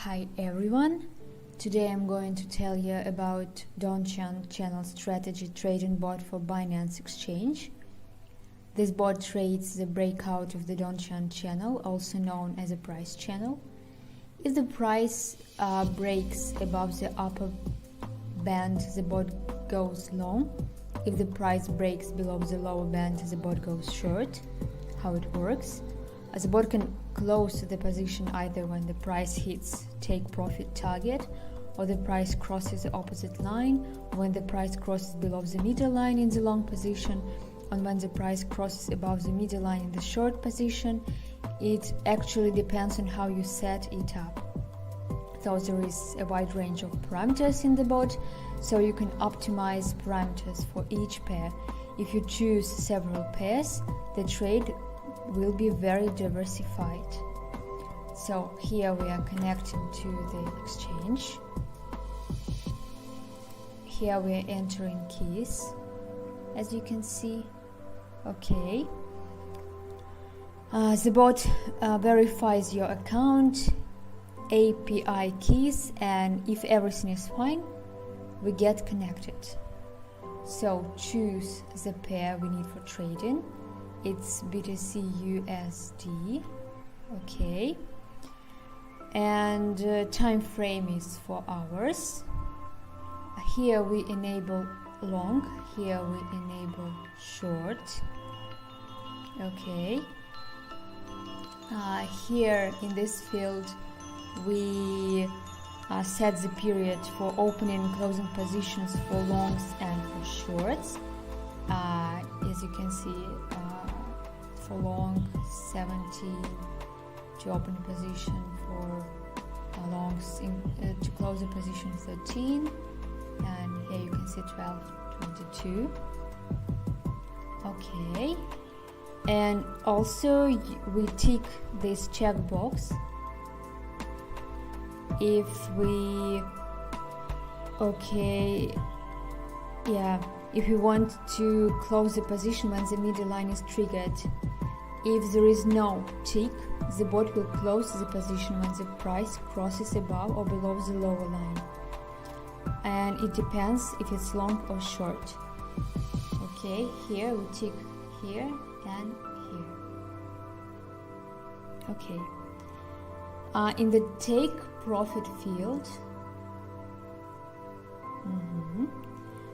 Hi everyone, today I'm going to tell you about Donchan Channel Strategy Trading Bot for Binance Exchange. This bot trades the breakout of the Donchan channel, also known as a price channel. If the price breaks above the upper band, the bot goes long. If the price breaks below the lower band, the bot goes short. How it works? The bot can close the position either when the price hits take profit target, or the price crosses the opposite line, when the price crosses below the middle line in the long position, and when the price crosses above the middle line in the short position. It actually depends on how you set it up. So there is a wide range of parameters in the bot, so you can optimize parameters for each pair. If you choose several pairs, the trade will be very diversified. So here we are connecting to the exchange. Here we are entering keys, as you can see. Okay. The bot verifies your account, API keys, and if everything is fine, we get connected. So choose the pair we need for trading. It's BTC USD. Okay. And time frame is 4 hours. Here we enable long, here we enable short. Okay. Here in this field we set the period for opening and closing positions for longs and for shorts. As you can see, for long 70 to open position, for longs to close the position 13, and here you can see 12, 22. Okay. And also we tick this checkbox if we if we want to close the position when the middle line is triggered. If there is no tick, the bot will close the position when the price crosses above or below the lower line, and it depends if it's long or short. Okay, here we tick here and here. Okay. In the take profit field,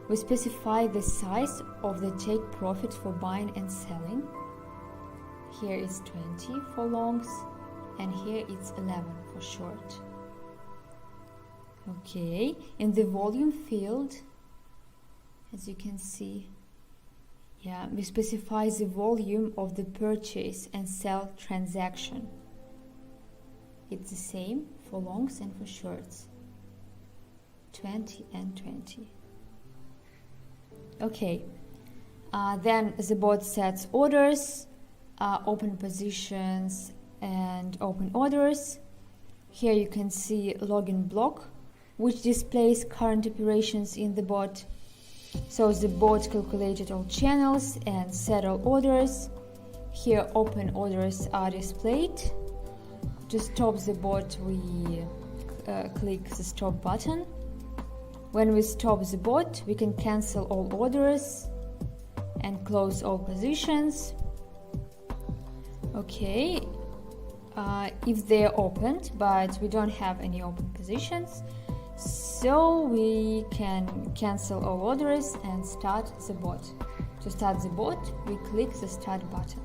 we specify the size of the take profit for buying and selling. Here is 20 for longs, and here it's 11 for short. Okay. In the volume field, as you can see, we specify the volume of the purchase and sell transaction. It's the same for longs and for shorts, 20 and 20. Okay. Then the bot sets orders, open positions and open orders. Here you can see login block, which displays current operations in the bot. So the bot calculated all channels and set all orders. Here open orders are displayed. To stop the bot, we click the stop button. When we stop the bot, we can cancel all orders and close all positions. Okay. If they're opened, but we don't have any open positions, so we can cancel all orders and start the bot. To start the bot, we click the start button.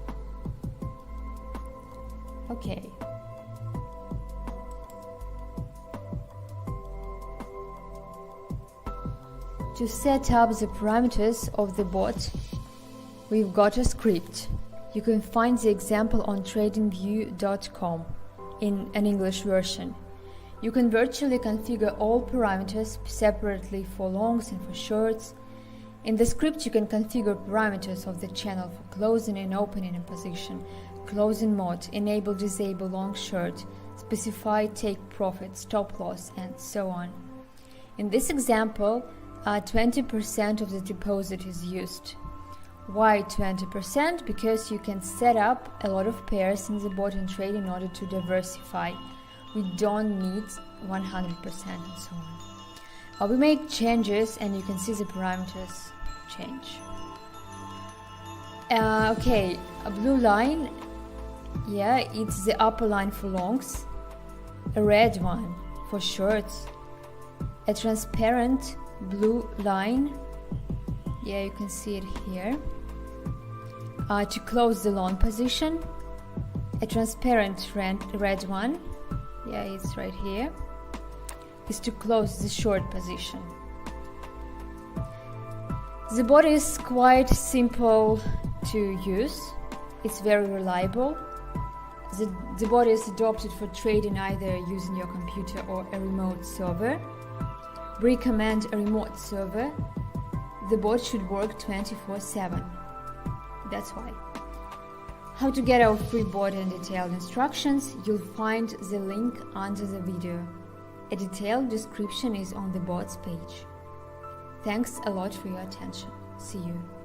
Okay. To set up the parameters of the bot, we've got a script. You can find the example on tradingview.com in an English version. You can virtually configure all parameters separately for longs and for shorts. In the script, you can configure parameters of the channel for closing and opening a position, closing mode, enable, disable long short, specify take profit, stop loss, and so on. In this example, 20% of the deposit is used. Why 20%? Because you can set up a lot of pairs in the bot and trade in order to diversify. we don't need 100% and so on. We make changes and you can see the parameters change. Okay, a blue line, yeah, it's the upper line for longs, a red one for shorts, a transparent blue line, yeah, you can see it here, to close the long position, a transparent red one, yeah, it's right here, is to close the short position. The bot is quite simple to use, it's very reliable. The bot is adopted for trading either using your computer or a remote server. Recommend a remote server. The bot should work 24/7. That's why. How to get our free bot and detailed instructions, you'll find the link under the video. A detailed description is on the bot's page. Thanks a lot for your attention. See you.